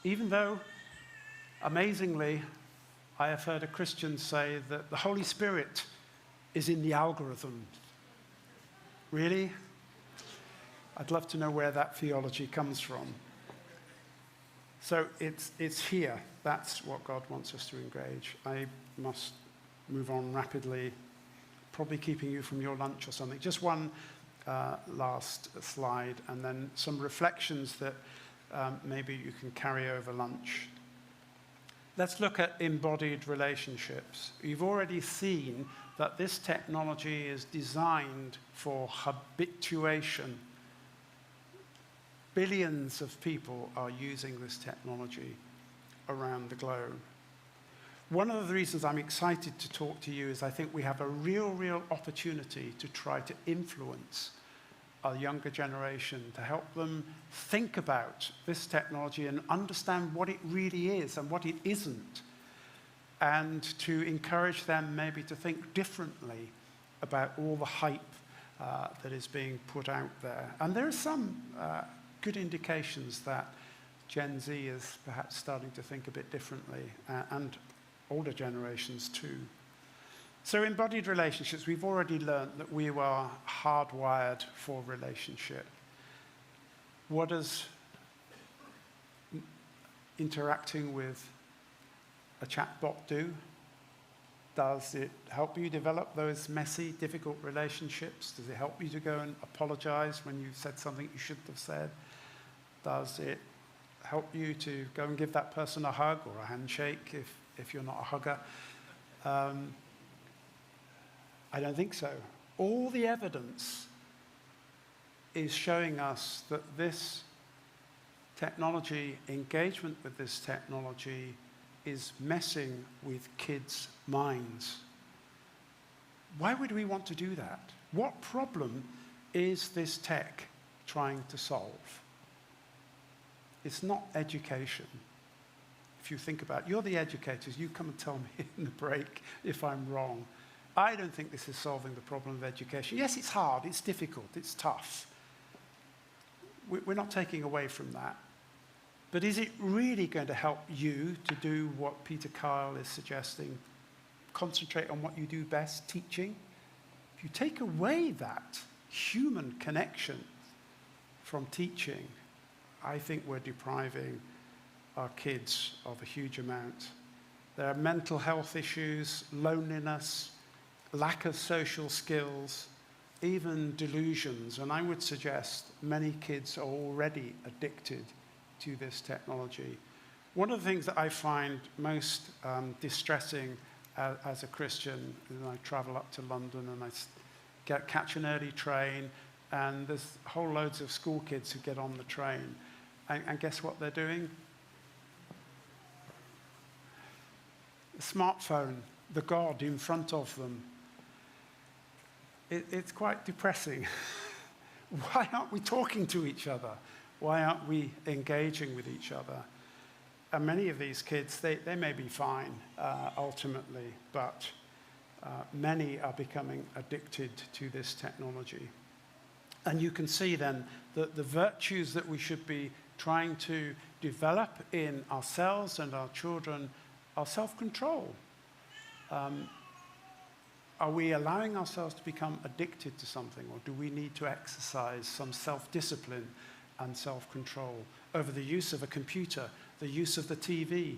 Even though, amazingly, I have heard a Christian say that the Holy Spirit is in the algorithm. Really? I'd love to know where that theology comes from. So it's here. That's what God wants us to engage. I must move on rapidly, probably keeping you from your lunch or something. Just one last slide, and then some reflections that maybe you can carry over lunch. Let's look at embodied relationships. You've already seen that this technology is designed for habituation. Billions of people are using this technology around the globe. One of the reasons I'm excited to talk to you is I think we have a real opportunity to try to influence our younger generation, to help them think about this technology and understand what it really is and what it isn't, and to encourage them maybe to think differently about all the hype that is being put out there. And there are some good indications that Gen Z is perhaps starting to think a bit differently, and older generations too. So embodied relationships, we've already learned that we are hardwired for relationship. What does interacting with a chatbot do? Does it help you develop those messy, difficult relationships? Does it help you to go and apologize when you said something you shouldn't have said? Does it help you to go and give that person a hug or a handshake if you're not a hugger? I don't think so. All the evidence is showing us that this technology, engagement with this technology, is messing with kids' minds. Why would we want to do that? What problem is this tech trying to solve? It's not education. If you think about it, you're the educators, you come and tell me in the break if I'm wrong. I don't think this is solving the problem of education. Yes, it's hard, it's difficult, it's tough. We're not taking away from that. But is it really going to help you to do what Peter Kyle is suggesting? Concentrate on what you do best, teaching? If you take away that human connection from teaching, I think we're depriving our kids of a huge amount. There are mental health issues, loneliness, lack of social skills, even delusions. And I would suggest many kids are already addicted to this technology. One of the things that I find most distressing as a Christian is I travel up to London and I catch an early train, and there's whole loads of school kids who get on the train. And guess what they're doing? the smartphone, the God in front of them. It's quite depressing. Why aren't we talking to each other? Why aren't we engaging with each other? And many of these kids, they may be fine ultimately, but many are becoming addicted to this technology. And you can see then that the virtues that we should be trying to develop in ourselves and our children are self-control. Are we allowing ourselves to become addicted to something, or do we need to exercise some self-discipline and self-control over the use of a computer, the use of the TV,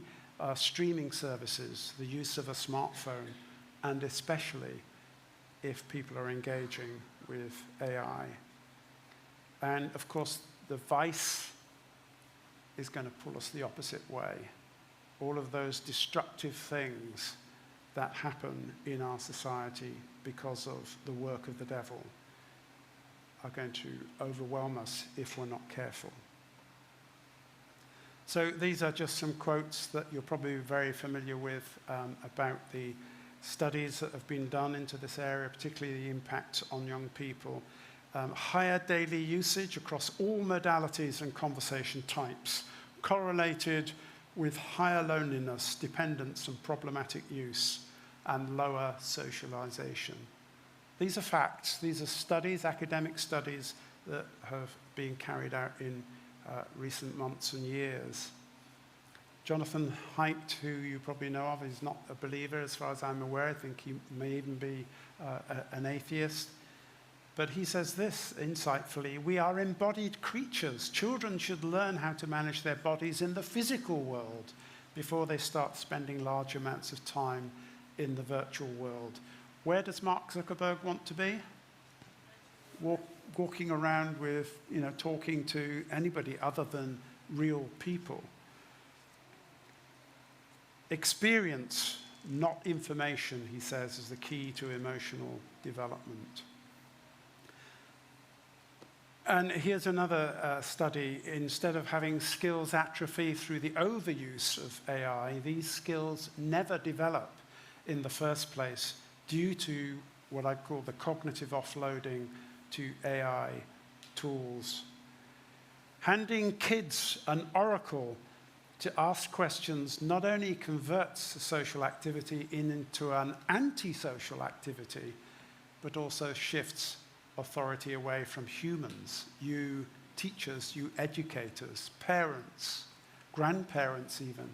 streaming services, the use of a smartphone, and especially if people are engaging with AI? And of course, the vice is going to pull us the opposite way. All of those destructive things that happen in our society because of the work of the devil are going to overwhelm us if we're not careful. So these are just some quotes that you're probably very familiar with about the studies that have been done into this area, particularly the impact on young people. Higher daily usage across all modalities and conversation types correlated with higher loneliness, dependence, and problematic use, and lower socialization. These are facts. These are studies, academic studies, that have been carried out in recent months and years. Jonathan Haidt, who you probably know of, is not a believer as far as I'm aware. I think he may even be an atheist. But he says this insightfully: we are embodied creatures. Children should learn how to manage their bodies in the physical world before they start spending large amounts of time in the virtual world. Where does Mark Zuckerberg want to be? Walking around with, talking to anybody other than real people. Experience, not information, he says, is the key to emotional development. And here's another study. Instead of having skills atrophy through the overuse of AI, these skills never develop in the first place due to what I call the cognitive offloading to AI tools. Handing kids an oracle to ask questions not only converts a social activity into an antisocial activity, but also shifts authority away from humans, you teachers, you educators, parents, grandparents even,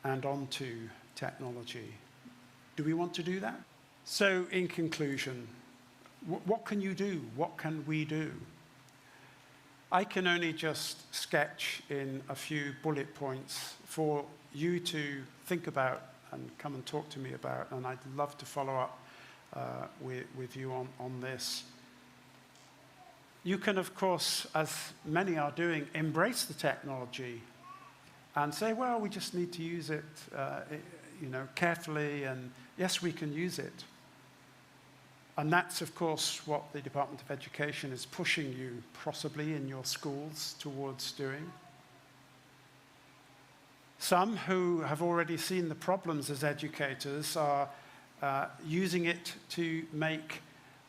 and onto technology. Do we want to do that? So in conclusion, what can you do? What can we do? I can only just sketch in a few bullet points for you to think about and come and talk to me about, and I'd love to follow up with you on this. You can, of course, as many are doing, embrace the technology and say, well, we just need to use it carefully, and yes, we can use it. And that's, of course, what the Department of Education is pushing you, possibly in your schools, towards doing. Some who have already seen the problems as educators are using it to make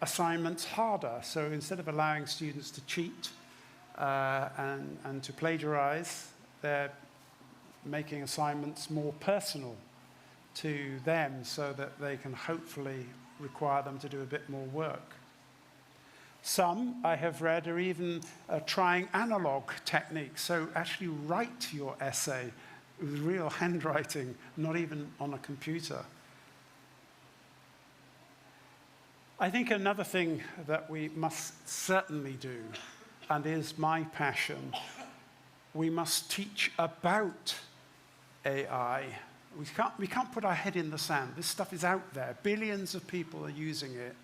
assignments harder. So instead of allowing students to cheat and to plagiarize, they're making assignments more personal to them so that they can hopefully require them to do a bit more work. Some, I have read, are even trying analog techniques. So actually write your essay with real handwriting, not even on a computer. I think another thing that we must certainly do, and is my passion, we must teach about AI. We can't put our head in the sand. This stuff is out there. Billions of people are using it.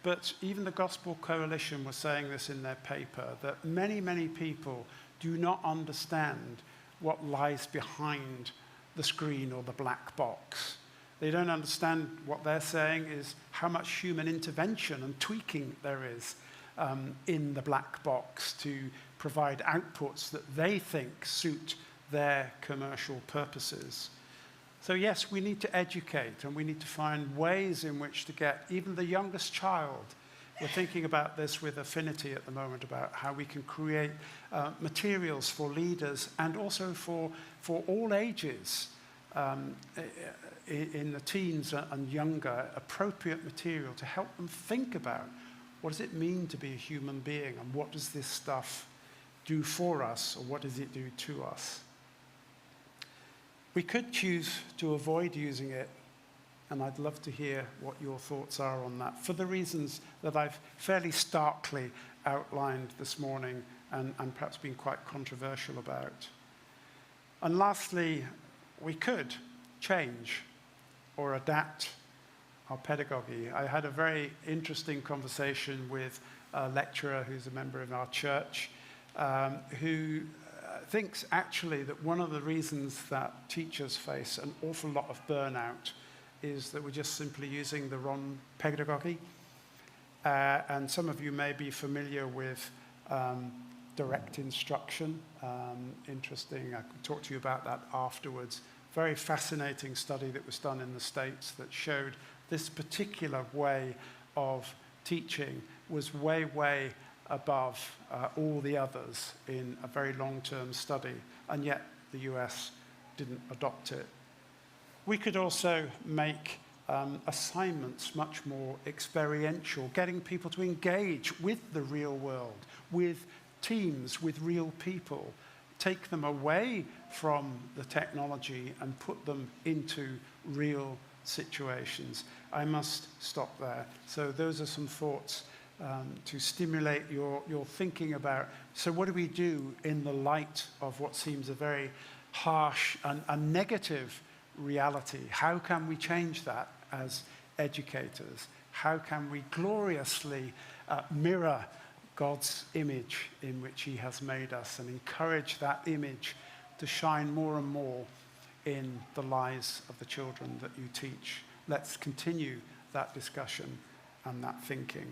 But even the Gospel Coalition was saying this in their paper, that many, many people do not understand what lies behind the screen or the black box. They don't understand what they're saying is how much human intervention and tweaking there is in the black box to provide outputs that they think suit their commercial purposes. So yes, we need to educate, and we need to find ways in which to get even the youngest child. We're thinking about this with Affinity at the moment, about how we can create materials for leaders and also for all ages, in the teens and younger, appropriate material to help them think about what does it mean to be a human being, and what does this stuff do for us, or what does it do to us? We could choose to avoid using it, and I'd love to hear what your thoughts are on that, for the reasons that I've fairly starkly outlined this morning and perhaps been quite controversial about. And lastly, we could change or adapt our pedagogy. I had a very interesting conversation with a lecturer who's a member of our church, who thinks actually that one of the reasons that teachers face an awful lot of burnout is that we're just simply using the wrong pedagogy. And some of you may be familiar with direct instruction. Interesting, I can talk to you about that afterwards. Very fascinating study that was done in the States that showed this particular way of teaching was way, way above all the others in a very long-term study, and yet the US didn't adopt it. We could also make assignments much more experiential, getting people to engage with the real world, with teams, with real people, take them away from the technology and put them into real situations. I must stop there. So those are some thoughts to stimulate your thinking about, so what do we do in the light of what seems a very harsh and negative reality? How can we change that as educators? How can we gloriously mirror God's image in which he has made us and encourage that image to shine more and more in the lives of the children that you teach? Let's continue that discussion and that thinking.